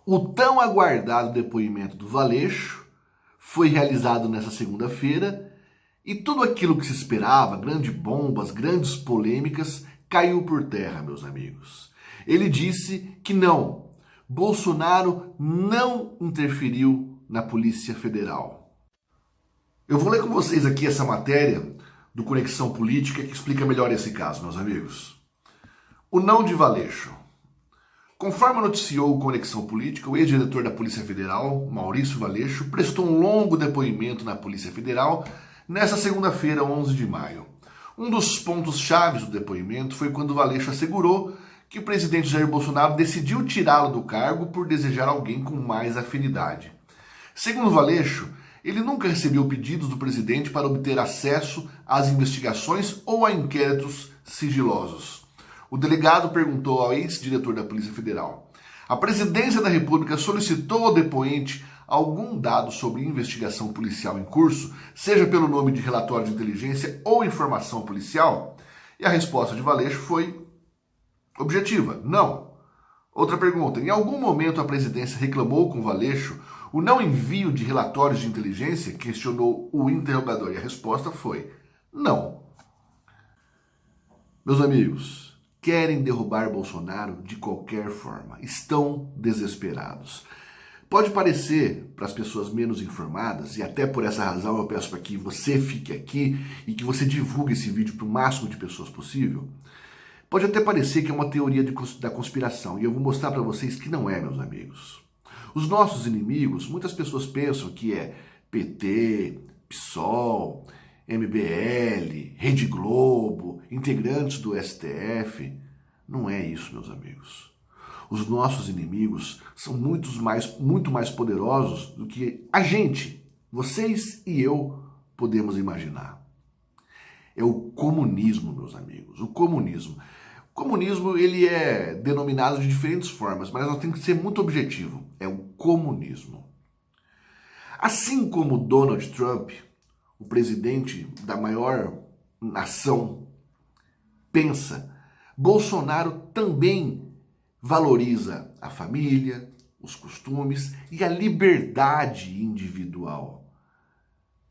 O tão aguardado depoimento do Valeixo foi realizado nessa segunda-feira e tudo aquilo que se esperava, grandes bombas, grandes polêmicas, caiu por terra, meus amigos. Ele disse que não, Bolsonaro não interferiu na Polícia Federal. Eu vou ler com vocês aqui essa matéria do Conexão Política que explica melhor esse caso, meus amigos. O não de Valeixo. Conforme noticiou o Conexão Política, o ex-diretor da Polícia Federal, Maurício Valeixo, prestou um longo depoimento na Polícia Federal nesta segunda-feira, 11 de maio. Um dos pontos chaves do depoimento foi quando Valeixo assegurou que o presidente Jair Bolsonaro decidiu tirá-lo do cargo por desejar alguém com mais afinidade. Segundo Valeixo, ele nunca recebeu pedidos do presidente para obter acesso às investigações ou a inquéritos sigilosos. O delegado perguntou ao ex-diretor da Polícia Federal: a Presidência da República solicitou ao depoente algum dado sobre investigação policial em curso, seja pelo nome de relatório de inteligência ou informação policial? E a resposta de Valeixo foi objetiva: não. Outra pergunta: em algum momento a presidência reclamou com Valeixo o não envio de relatórios de inteligência? Questionou o interrogador e a resposta foi não. Meus amigos, querem derrubar Bolsonaro de qualquer forma, estão desesperados. Pode parecer para as pessoas menos informadas, e até por essa razão eu peço para que você fique aqui e que você divulgue esse vídeo para o máximo de pessoas possível. Pode até parecer que é uma teoria da conspiração, e eu vou mostrar para vocês que não é, meus amigos. Os nossos inimigos, muitas pessoas pensam que é PT, PSOL, MBL, Rede Globo, integrantes do STF. Não é isso, meus amigos. Os nossos inimigos são muito mais poderosos do que a gente, vocês e eu, podemos imaginar. É o comunismo, meus amigos, o comunismo. O comunismo, ele é denominado de diferentes formas, mas nós temos que ser muito objetivo. É o comunismo. Assim como Donald Trump, o presidente da maior nação, pensa, Bolsonaro também valoriza a família, os costumes e a liberdade individual.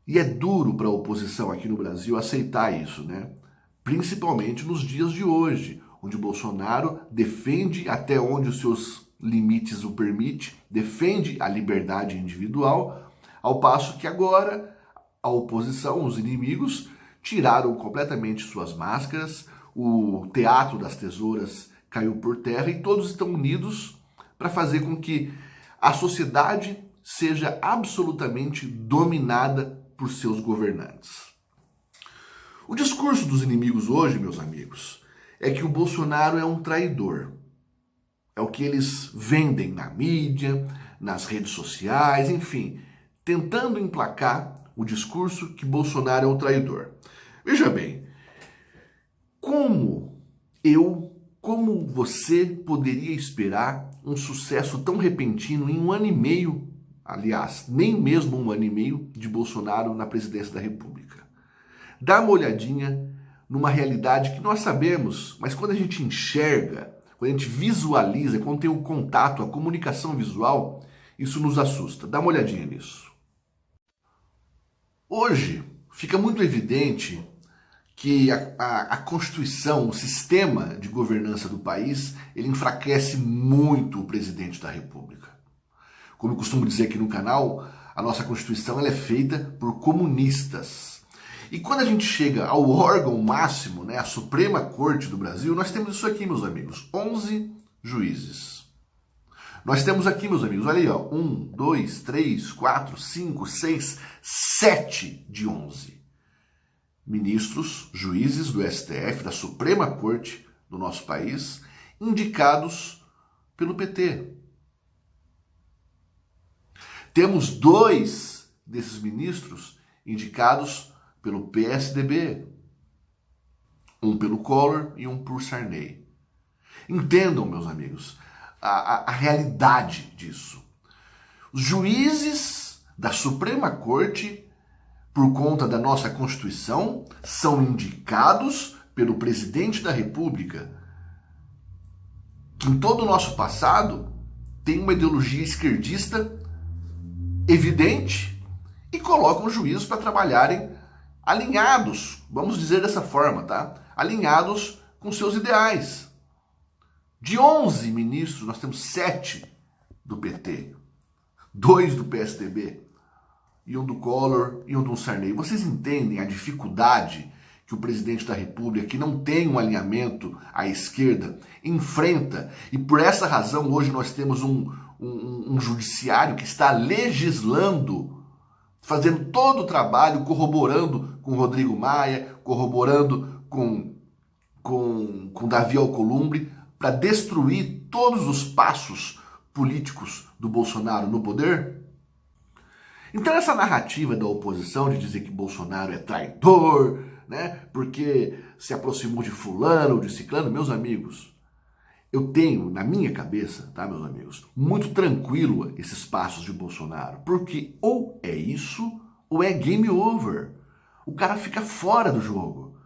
E é duro para a oposição aqui no Brasil aceitar isso, né? Principalmente nos dias de hoje, onde Bolsonaro defende até onde os seus limites o permitem, defende a liberdade individual, ao passo que agora a oposição, os inimigos, tiraram completamente suas máscaras, o teatro das tesouras caiu por terra e todos estão unidos para fazer com que a sociedade seja absolutamente dominada por seus governantes. O discurso dos inimigos hoje, meus amigos, é que o Bolsonaro é um traidor. É o que eles vendem na mídia, nas redes sociais, enfim, tentando emplacar o discurso que Bolsonaro é um traidor. Veja bem, como você poderia esperar um sucesso tão repentino em um ano e meio, aliás, nem mesmo um ano e meio de Bolsonaro na presidência da República? Dá uma olhadinha numa realidade que nós sabemos, mas quando a gente enxerga, quando a gente visualiza, quando tem o contato, a comunicação visual, isso nos assusta. Dá uma olhadinha nisso. Hoje fica muito evidente que a Constituição, o sistema de governança do país, ele enfraquece muito o presidente da República. Como eu costumo dizer aqui no canal, a nossa Constituição ela é feita por comunistas. E quando a gente chega ao órgão máximo, né, a Suprema Corte do Brasil, nós temos isso aqui, meus amigos, 11 juízes. Nós temos aqui, meus amigos, olha aí, ó, 1, 2, 3, 4, 5, 6, 7 de 11. Ministros, juízes do STF, da Suprema Corte do nosso país, indicados pelo PT. Temos 2 desses ministros indicados pelo PSDB, um pelo Collor e um por Sarney. Entendam, meus amigos, a realidade disso. Os juízes da Suprema Corte, por conta da nossa Constituição, são indicados pelo presidente da República, que em todo o nosso passado têm uma ideologia esquerdista evidente e colocam juízes para trabalharem alinhados, vamos dizer dessa forma, tá? Alinhados com seus ideais. De 11 ministros, nós temos 7 do PT, 2 do PSDB, e um do Collor e um do Sarney. Vocês entendem a dificuldade que o presidente da República, que não tem um alinhamento à esquerda, enfrenta? E por essa razão, hoje nós temos um judiciário que está legislando, fazendo todo o trabalho, corroborando com Rodrigo Maia, corroborando com Davi Alcolumbre, para destruir todos os passos políticos do Bolsonaro no poder? Então essa narrativa da oposição de dizer que Bolsonaro é traidor, né, porque se aproximou de fulano ou de ciclano, meus amigos, eu tenho na minha cabeça, tá, meus amigos, muito tranquilo esses passos de Bolsonaro, porque ou é isso ou é game over. O cara fica fora do jogo.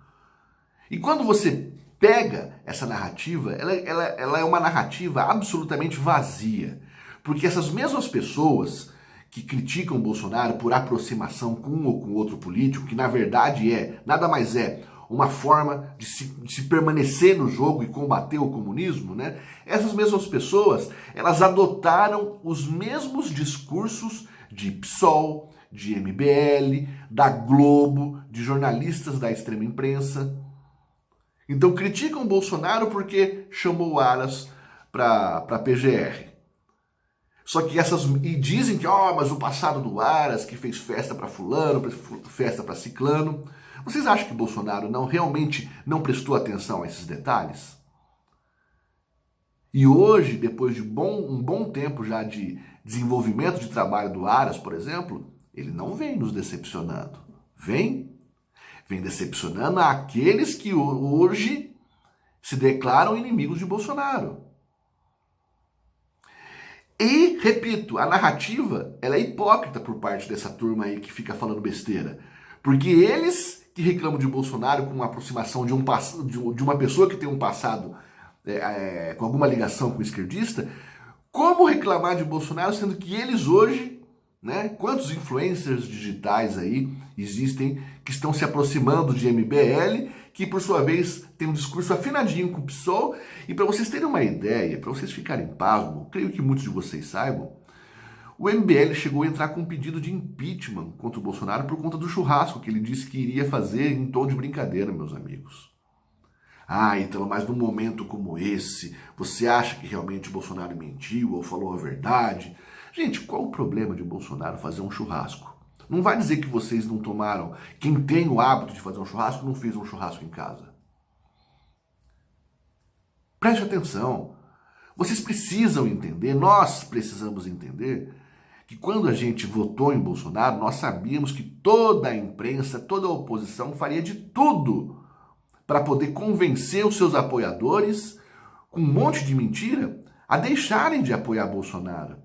E quando você pega essa narrativa, ela é uma narrativa absolutamente vazia, porque essas mesmas pessoas que criticam o Bolsonaro por aproximação com um ou com outro político, que na verdade nada mais é uma forma de se permanecer no jogo e combater o comunismo, né? Essas mesmas pessoas, elas adotaram os mesmos discursos de PSOL, de MBL, da Globo, de jornalistas da extrema imprensa. Então criticam o Bolsonaro porque chamou o Aras para PGR. Só que e dizem que, mas o passado do Aras, que fez festa para fulano, festa para ciclano. Vocês acham que Bolsonaro realmente não prestou atenção a esses detalhes? E hoje, depois de um bom tempo já de desenvolvimento de trabalho do Aras, por exemplo, ele não vem nos decepcionando. Vem decepcionando aqueles que hoje se declaram inimigos de Bolsonaro. E, repito, a narrativa, ela é hipócrita por parte dessa turma aí que fica falando besteira. Porque eles que reclamam de Bolsonaro com a aproximação de uma pessoa que tem um passado com alguma ligação com o esquerdista, como reclamar de Bolsonaro, sendo que eles hoje, né, quantos influencers digitais aí existem que estão se aproximando de MBL, que por sua vez tem um discurso afinadinho com o PSOL. E para vocês terem uma ideia, para vocês ficarem pasmos, creio que muitos de vocês saibam, o MBL chegou a entrar com um pedido de impeachment contra o Bolsonaro por conta do churrasco que ele disse que iria fazer em tom de brincadeira, meus amigos. Então, mas num momento como esse, você acha que realmente o Bolsonaro mentiu ou falou a verdade? Gente, qual o problema de Bolsonaro fazer um churrasco? Não vai dizer que vocês não tomaram, quem tem o hábito de fazer um churrasco não fez um churrasco em casa. Preste atenção. Vocês precisam entender, nós precisamos entender, que quando a gente votou em Bolsonaro, nós sabíamos que toda a imprensa, toda a oposição faria de tudo para poder convencer os seus apoiadores, com um monte de mentira, a deixarem de apoiar Bolsonaro.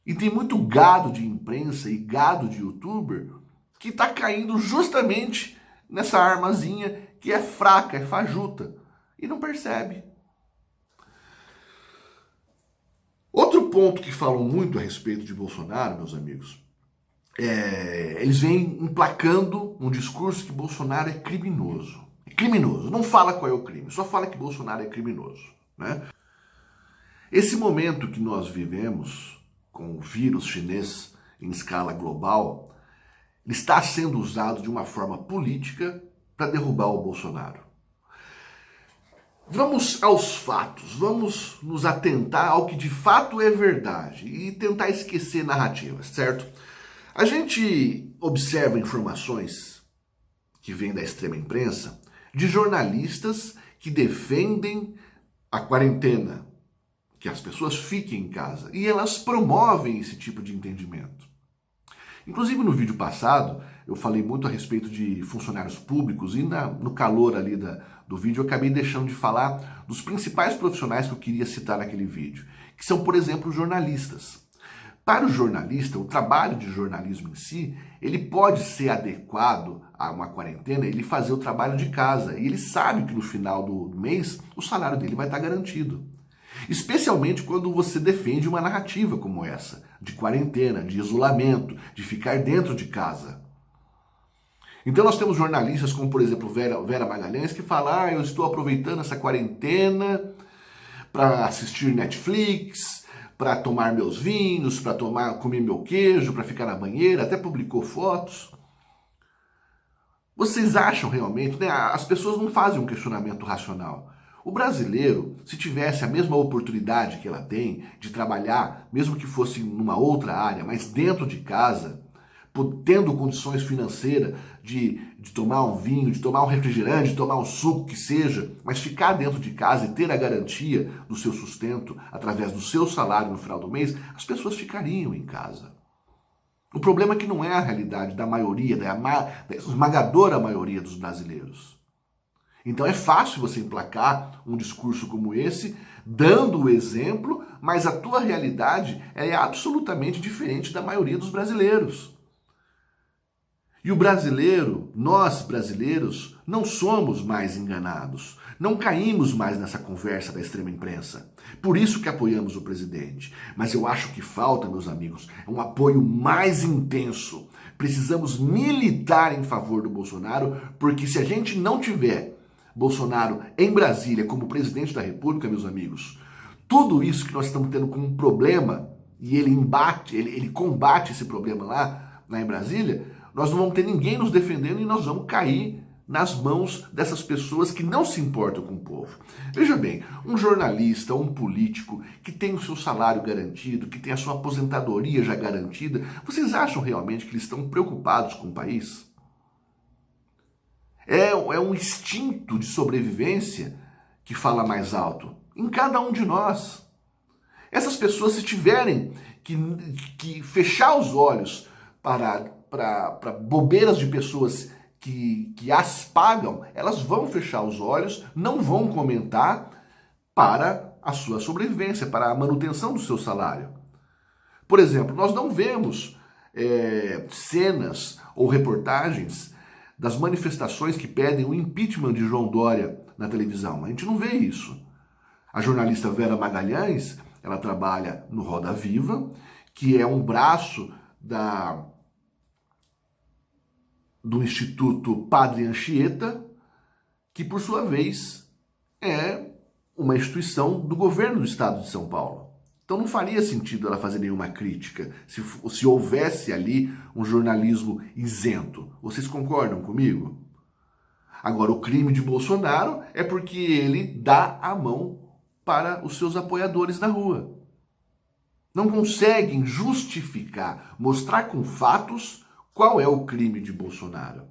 E tem muito gado de imprensa e gado de youtuber que está caindo justamente nessa armazinha que é fraca, é fajuta, e não percebe. Outro ponto que falam muito a respeito de Bolsonaro, meus amigos, eles vêm emplacando um discurso que Bolsonaro é criminoso. É criminoso, não fala qual é o crime, só fala que Bolsonaro é criminoso, né? Esse momento que nós vivemos com o vírus chinês em escala global, ele está sendo usado de uma forma política para derrubar o Bolsonaro. Vamos aos fatos, vamos nos atentar ao que de fato é verdade e tentar esquecer narrativas, certo? A gente observa informações que vêm da extrema imprensa de jornalistas que defendem a quarentena, que as pessoas fiquem em casa, e elas promovem esse tipo de entendimento. Inclusive no vídeo passado, eu falei muito a respeito de funcionários públicos e no calor ali do vídeo eu acabei deixando de falar dos principais profissionais que eu queria citar naquele vídeo, que são, por exemplo, os jornalistas. Para o jornalista, o trabalho de jornalismo em si, ele pode ser adequado a uma quarentena, ele fazer o trabalho de casa, e ele sabe que no final do mês o salário dele vai estar garantido. Especialmente quando você defende uma narrativa como essa, de quarentena, de isolamento, de ficar dentro de casa. Então nós temos jornalistas como, por exemplo, Vera Magalhães, que fala: eu estou aproveitando essa quarentena para assistir Netflix, para tomar meus vinhos, para comer meu queijo, para ficar na banheira, até publicou fotos. Vocês acham realmente, né? As pessoas não fazem um questionamento racional. O brasileiro, se tivesse a mesma oportunidade que ela tem de trabalhar, mesmo que fosse numa outra área, mas dentro de casa, tendo condições financeiras de tomar um vinho, de tomar um refrigerante, de tomar um suco que seja, mas ficar dentro de casa e ter a garantia do seu sustento através do seu salário no final do mês, as pessoas ficariam em casa. O problema é que não é a realidade da maioria, da esmagadora maioria dos brasileiros. Então é fácil você emplacar um discurso como esse, dando o exemplo, mas a tua realidade é absolutamente diferente da maioria dos brasileiros. E o brasileiro, nós brasileiros, não somos mais enganados. Não caímos mais nessa conversa da extrema imprensa. Por isso que apoiamos o presidente. Mas eu acho que falta, meus amigos, um apoio mais intenso. Precisamos militar em favor do Bolsonaro, porque se a gente não tiver Bolsonaro em Brasília como presidente da República, meus amigos, tudo isso que nós estamos tendo como um problema, e ele combate esse problema lá em Brasília, nós não vamos ter ninguém nos defendendo e nós vamos cair nas mãos dessas pessoas que não se importam com o povo. Veja bem, um jornalista, um político que tem o seu salário garantido, que tem a sua aposentadoria já garantida, vocês acham realmente que eles estão preocupados com o país? É um instinto de sobrevivência que fala mais alto em cada um de nós. Essas pessoas, se tiverem que fechar os olhos para bobeiras de pessoas que as pagam, elas vão fechar os olhos, não vão comentar para a sua sobrevivência, para a manutenção do seu salário. Por exemplo, nós não vemos cenas ou reportagens das manifestações que pedem o impeachment de João Dória na televisão. A gente não vê isso. A jornalista Vera Magalhães, ela trabalha no Roda Viva, que é um braço do Instituto Padre Anchieta, que por sua vez é uma instituição do governo do estado de São Paulo. Então não faria sentido ela fazer nenhuma crítica se houvesse ali um jornalismo isento. Vocês concordam comigo? Agora, o crime de Bolsonaro é porque ele dá a mão para os seus apoiadores na rua. Não conseguem justificar, mostrar com fatos qual é o crime de Bolsonaro.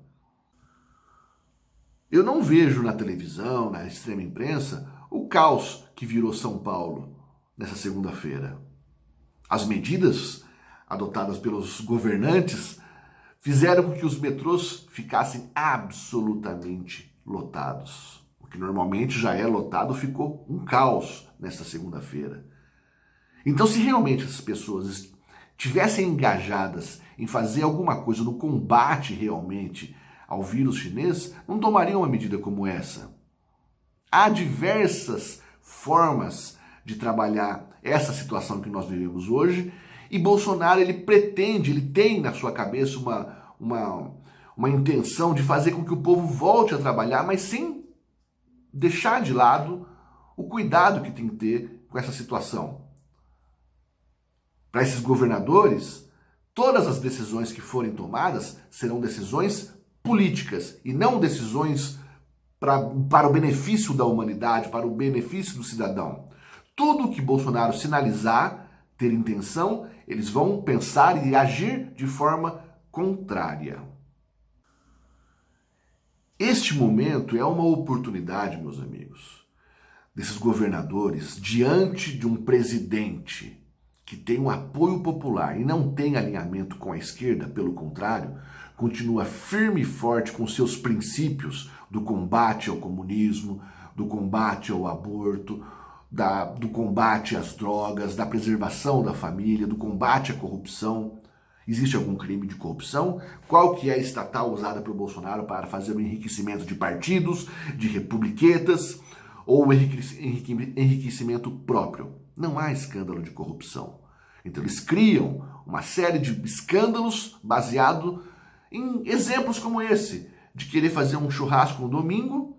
Eu não vejo na televisão, na extrema imprensa, o caos que virou São Paulo nessa segunda-feira. As medidas adotadas pelos governantes fizeram com que os metrôs ficassem absolutamente lotados. O que normalmente já é lotado ficou um caos nesta segunda-feira. Então, se realmente essas pessoas tivessem engajadas em fazer alguma coisa no combate realmente ao vírus chinês, não tomariam uma medida como essa. Há diversas formas de trabalhar essa situação que nós vivemos hoje, e Bolsonaro, ele tem na sua cabeça uma intenção de fazer com que o povo volte a trabalhar, mas sem deixar de lado o cuidado que tem que ter com essa situação. Para esses governadores, todas as decisões que forem tomadas serão decisões políticas e não decisões para o benefício da humanidade, para o benefício do cidadão. Tudo que Bolsonaro sinalizar ter intenção, eles vão pensar e agir de forma contrária. Este momento é uma oportunidade, meus amigos, desses governadores, diante de um presidente que tem um apoio popular e não tem alinhamento com a esquerda, pelo contrário, continua firme e forte com seus princípios do combate ao comunismo, do combate ao aborto, do combate às drogas, da preservação da família, do combate à corrupção. Existe algum crime de corrupção? Qual que é a estatal usada pelo Bolsonaro para fazer o enriquecimento de partidos, de republiquetas, ou o enriquecimento próprio. Não há escândalo de corrupção. Então eles criam uma série de escândalos baseado em exemplos como esse, de querer fazer um churrasco no domingo,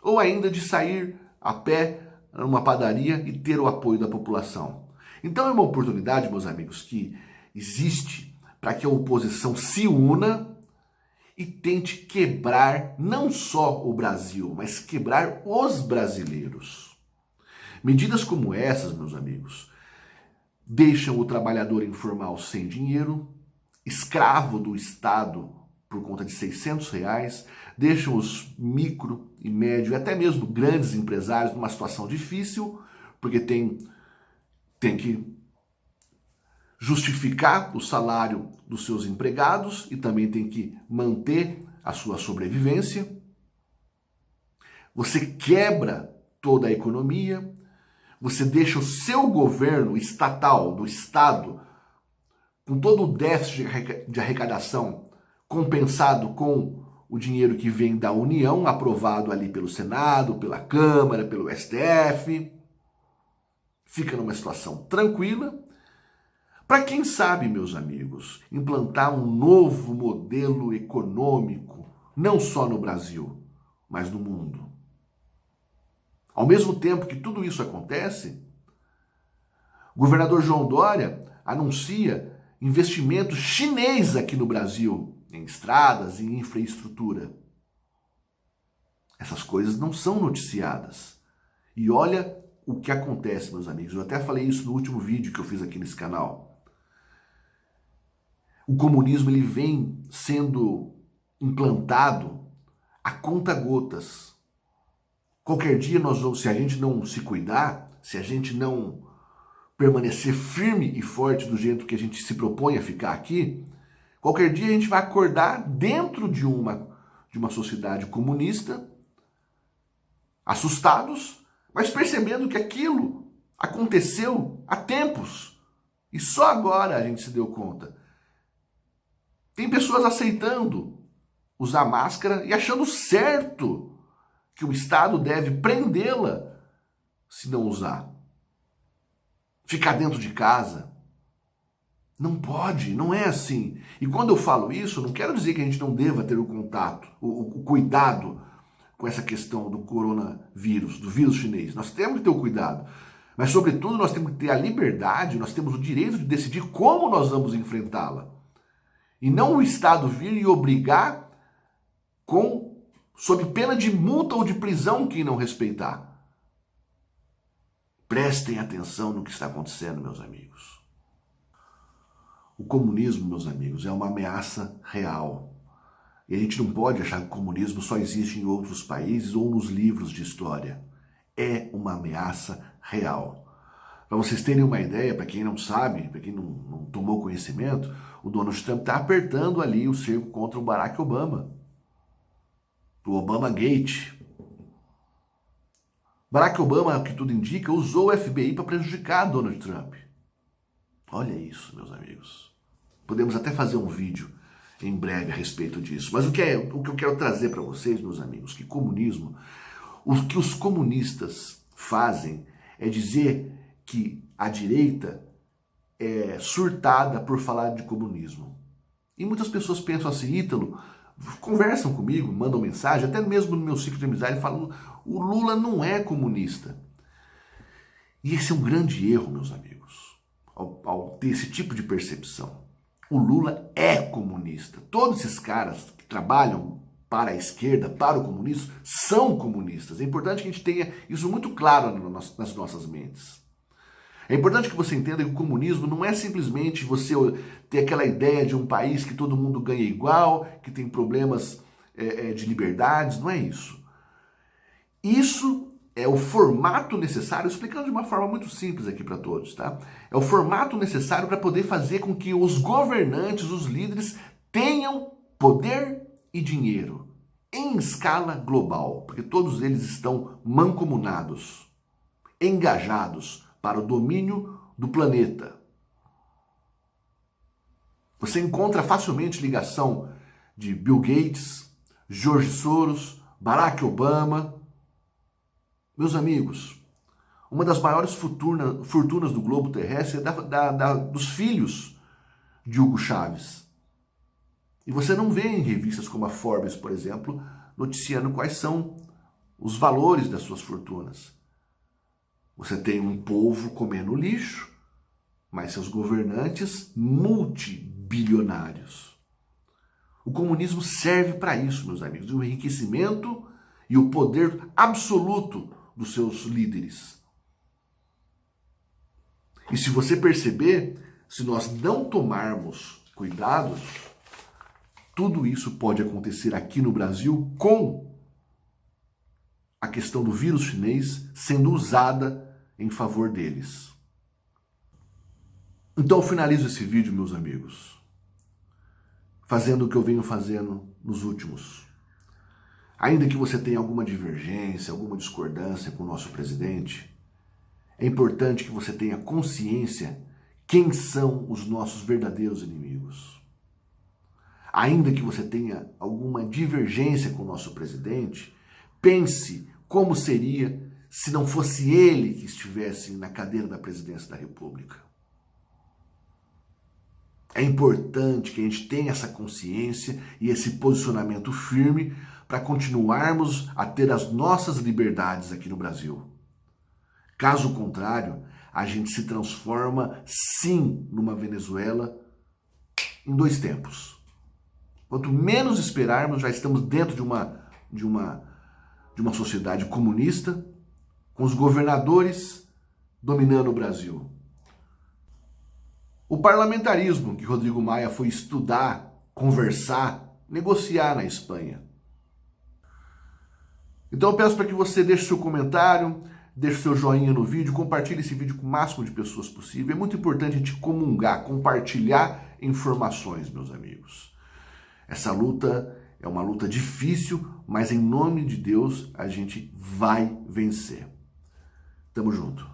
ou ainda de sair a pé numa padaria e ter o apoio da população. Então é uma oportunidade, meus amigos, que existe para que a oposição se una e tente quebrar não só o Brasil, mas quebrar os brasileiros. Medidas como essas, meus amigos, deixam o trabalhador informal sem dinheiro, escravo do Estado por conta de R$ 600, deixam os micro e médio e até mesmo grandes empresários numa situação difícil, porque tem que justificar o salário dos seus empregados e também tem que manter a sua sobrevivência. Você quebra toda a economia, você deixa o seu governo estatal, do Estado, com todo o déficit de arrecadação compensado com o dinheiro que vem da União, aprovado ali pelo Senado, pela Câmara, pelo STF. Fica numa situação tranquila. Para quem sabe, meus amigos, implantar um novo modelo econômico, não só no Brasil, mas no mundo. Ao mesmo tempo que tudo isso acontece, o governador João Dória anuncia investimento chinês aqui no Brasil, em estradas e infraestrutura. Essas coisas não são noticiadas. E olha o que acontece, meus amigos. Eu até falei isso no último vídeo que eu fiz aqui nesse canal. O comunismo ele vem sendo implantado a conta-gotas. Qualquer dia nós vamos, se a gente não se cuidar, se a gente não permanecer firme e forte do jeito que a gente se propõe a ficar aqui, qualquer dia a gente vai acordar dentro de uma sociedade comunista, assustados, mas percebendo que aquilo aconteceu há tempos e só agora a gente se deu conta. Tem pessoas aceitando usar máscara e achando certo que o Estado deve prendê-la se não usar. Ficar dentro de casa. Não pode, não é assim. E quando eu falo isso, não quero dizer que a gente não deva ter o contato, o cuidado com essa questão do coronavírus, do vírus chinês. Nós temos que ter o cuidado. Mas, sobretudo, nós temos que ter a liberdade, nós temos o direito de decidir como nós vamos enfrentá-la. E não o Estado vir e obrigar sob pena de multa ou de prisão quem não respeitar. Prestem atenção no que está acontecendo, meus amigos. O comunismo, meus amigos, é uma ameaça real. E a gente não pode achar que o comunismo só existe em outros países ou nos livros de história. É uma ameaça real. Para vocês terem uma ideia, para quem não sabe, para quem não tomou conhecimento, o Donald Trump está apertando ali o cerco contra o Barack Obama. O Obama Gate. Barack Obama, o que tudo indica, usou o FBI para prejudicar Donald Trump. Olha isso, meus amigos. Podemos até fazer um vídeo em breve a respeito disso. Mas o que eu quero trazer para vocês, meus amigos, que comunismo, o que os comunistas fazem é dizer que a direita é surtada por falar de comunismo. E muitas pessoas pensam assim, Ítalo, conversam comigo, mandam mensagem, até mesmo no meu ciclo de amizade, falam, o Lula não é comunista. E esse é um grande erro, meus amigos, ao ter esse tipo de percepção. O Lula é comunista. Todos esses caras que trabalham para a esquerda, para o comunismo, são comunistas. É importante que a gente tenha isso muito claro nas nossas mentes. É importante que você entenda que o comunismo não é simplesmente você ter aquela ideia de um país que todo mundo ganha igual, que tem problemas de liberdades, não é isso. Isso é o formato necessário, explicando de uma forma muito simples aqui para todos, tá? É o formato necessário para poder fazer com que os governantes, os líderes, tenham poder e dinheiro em escala global, porque todos eles estão mancomunados, engajados para o domínio do planeta. Você encontra facilmente ligação de Bill Gates, George Soros, Barack Obama, Meus amigos, uma das maiores fortunas do globo terrestre é dos filhos de Hugo Chávez. E você não vê em revistas como a Forbes, por exemplo, noticiando quais são os valores das suas fortunas. Você tem um povo comendo lixo, mas seus governantes multibilionários. O comunismo serve para isso, meus amigos, o enriquecimento e o poder absoluto dos seus líderes. E se você perceber, se nós não tomarmos cuidado, tudo isso pode acontecer aqui no Brasil com a questão do vírus chinês sendo usada em favor deles. Então eu finalizo esse vídeo, meus amigos, fazendo o que eu venho fazendo nos últimos. Ainda que você tenha alguma divergência, alguma discordância com o nosso presidente, é importante que você tenha consciência quem são os nossos verdadeiros inimigos. Ainda que você tenha alguma divergência com o nosso presidente, pense como seria se não fosse ele que estivesse na cadeira da presidência da República. É importante que a gente tenha essa consciência e esse posicionamento firme para continuarmos a ter as nossas liberdades aqui no Brasil. Caso contrário, a gente se transforma, sim, numa Venezuela em 2 tempos. Quanto menos esperarmos, já estamos dentro de uma sociedade comunista, com os governadores dominando o Brasil. O parlamentarismo que Rodrigo Maia foi estudar, conversar, negociar na Espanha. Então eu peço para que você deixe seu comentário, deixe seu joinha no vídeo, compartilhe esse vídeo com o máximo de pessoas possível. É muito importante a gente comungar, compartilhar informações, meus amigos. Essa luta é uma luta difícil, mas em nome de Deus a gente vai vencer. Tamo junto.